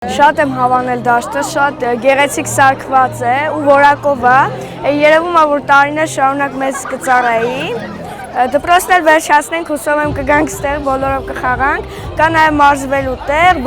Շատ եմ հավանել դաշտը, շատ գեղեցիկ սարքված է ու որակով է, երևում է, որ տարիներ շարունակ մեզ կծառայի։ Դպրոցն էլ վերջացնենք, հուսով եմ կգանք ստեղ, բոլորով կխաղանք, կա նաև մարզվելու տեղ,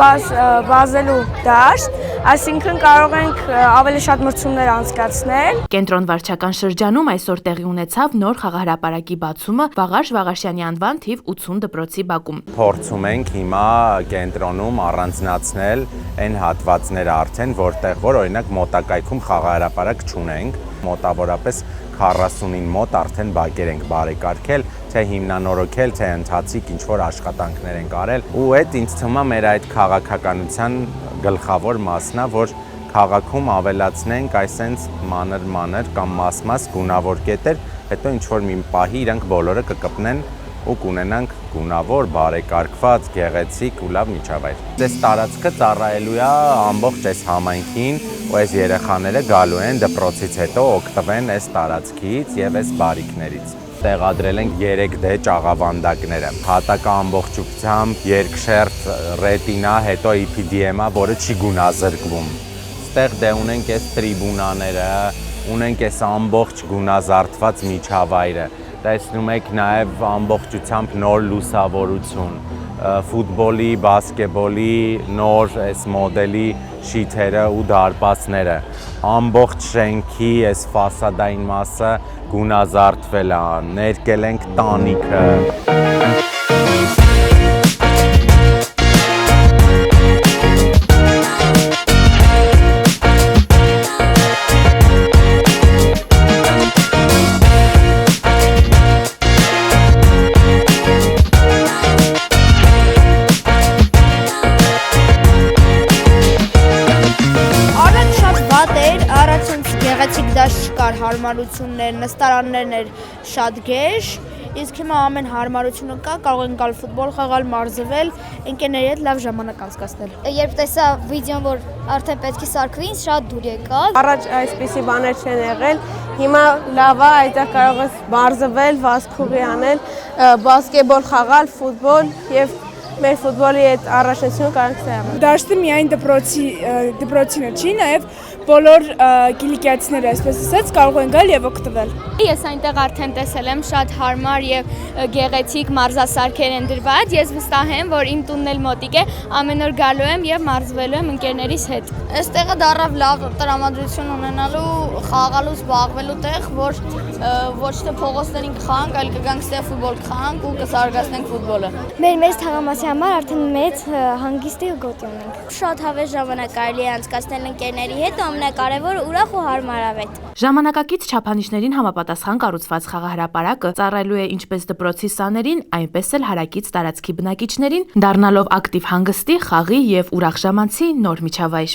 վազելու դաշտ, այսինքն կարող ենք ավելի շատ մրցումներ անցկացնել։ Կենտրոն վարչական շրջանում այսօր տեղի ունեցավ նոր խաղահրապարակի բացումը Վաղարշ Վաղարշյանի անվան թիվ 80 դպրոցի բակում։ Փորձում ենք հիմա կենտրոնում առանձնացնել այն հատվածները արդեն, որտեղ որ օրինակ մոտակայքում խաղահրապարակ չունենք, մոտավորապես 40-ին մոտ արդեն բակեր ենք բարեկարգել, թե հիմնանորոգել, թե ընթացիկ ինչ-որ աշխատանքներ ենք արել, ու այդ ինձ թվում է մեր այդ քաղաքականության գլխավոր մասն է, որ քաղաքում ավելացնենք այսենց մանր կամ մաս գունավոր կետեր, հետո ինչ-որ մի պահի իրանք բոլորը կկպնեն ու կունենանք գունավոր, բարեկարգված, գեղեցիկ ու լավ միջավայր։ Այս տարածքը ծառայելու է ամբողջ այս համայնքին, ու այս երեխաները գալու են դպրոցից հետո օգտվեն այս տարածքից եւ այս բարիքներից։ Տեղադրել ենք 3D ճաղավանդակները, հատակը ամբողջությամբ երկշերտ ռետինա, հետո EPDM-ա, որը չի գունազրկվում։ Ստեղ դե ունենք այս տրիբունաները, ունենք այս ամբողջ գունազարդված միջավայրը։ Տեսնում եք նաև ամբողջությամբ նոր լուսավորություն, ֆուտբոլի, բասկետբոլի նոր այս մոդելի շիթերը ու դարպասները, ամբողջ շենքի այս ֆասադային մասը գունազարդվել է, ներկել ենք տանիքը։ Գեղեցիկ դաշտ չկար, հարմարություններ, նստարաններն էր շատ գեշ, իսկ հիմա ամեն հարմարությունը կա, կարող են գալ ֆուտբոլ խաղալ, մարզվել, ընկերների հետ լավ ժամանակ անցկացնել։ Երբ տեսա վիդեոն, որ արդեն պետք է սարքվի, ինձ շատ դուր եկավ։ Առաջ այսպիսի բաներ չեն եղել, հիմա լավ է, այդտեղ կարող ես մարզվել, վազքուղի անել, բասկետբոլ խաղալ, ֆուտբոլ եւ մեր ֆուտբոլի այդ առաջնությունը կարող է սա։ Դաշտը միայն դպրոցինը չի, նաև բոլոր կիլիկիացիները, այսպես ասած, կարող են գալ եւ օգտվել։ Ես այնտեղ արդեն տեսել եմ շատ հարմար եւ գեղեցիկ մարզասարքեր են դրված։ Ես վստահ եմ, որ իմ տունն էլ մոտիկ է, ամեն օր գալու եմ եւ մարզվելու եմ ընկերներիս հետ։ Այստեղը դառավ լավ տրամադրություն ունենալու, խաղալու, զբաղվելու տեղ, որ ոչ թե փողոցներին կխաղանք, այլ կգանք ստեղ ֆուտբոլ կխաղանք ու կզարգացնենք ֆուտբոլը։ Մեր մեծ թաղամասի համար արդեն մեծ հանգիստ ու գոտի ունենք։ Շատ հավես ժամանակ կարելի է անցկացնել ընկերների հետ, ամենակարևորը ուրախ ու հարմարավետ։ Ժամանակակից չափանիշներին համապատասխան կառուցված խաղահրապարակը ծառայելու է ինչպես դպրոցի սաներին, այնպես էլ հարակից տարածքի բնակիչներին, դառնալով ակտիվ հանգստի, խաղի եւ ուրախ ժամանցի նոր միջավայր։